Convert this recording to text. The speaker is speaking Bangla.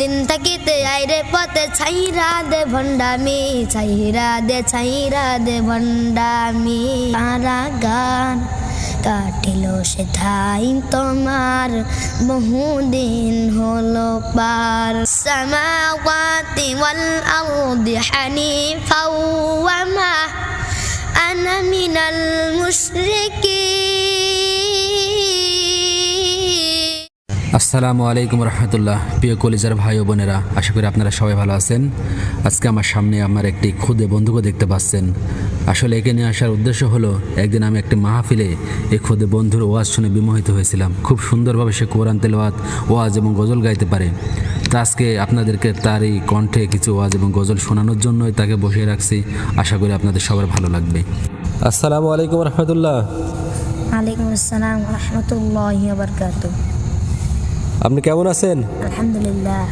দিন থাকিতে আইরে পথে ছাইরা দে ভণ্ডামি, ছাইরা দে ভণ্ডামি। কারাগার কাটিল সে ঠাই তোমার, বহুদিন হলো পার। সামাওয়াতি ওয়াল আরদি হানিফা ওয়া মা আনা মিনাল মুশরিকিন। আসসালামু আলাইকুম রহমতুল্লাহ। প্রিয় কলিজার ভাই ও বোনেরা, আশা করি আপনারা সবাই ভালো আছেন। আজকে আমার সামনে আমার একটি খুদে বন্ধুকে দেখতে পাচ্ছেন। আসলে একে নিয়ে আসার উদ্দেশ্য হলো, একদিন আমি একটি মাহফিলে এই খুদে বন্ধুর ওয়াজ শুনে বিমোহিত হয়েছিলাম। খুব সুন্দরভাবে সে কোরআন তেলাওয়াত, ওয়াজ এবং গজল গাইতে পারে। তা আজকে আপনাদেরকে তার এই কণ্ঠে কিছু ওয়াজ এবং গজল শোনানোর জন্যই তাকে বসিয়ে রাখছি। আশা করি আপনাদের সবার ভালো লাগবে। আসসালামু আলাইকুম রহমতুল্লাহ। ওয়ালাইকুম আসসালাম ওয়া রাহমাতুল্লাহি ওয়া বারাকাতুহু। আপনি কেমন আছেন? আলহামদুলিল্লাহ।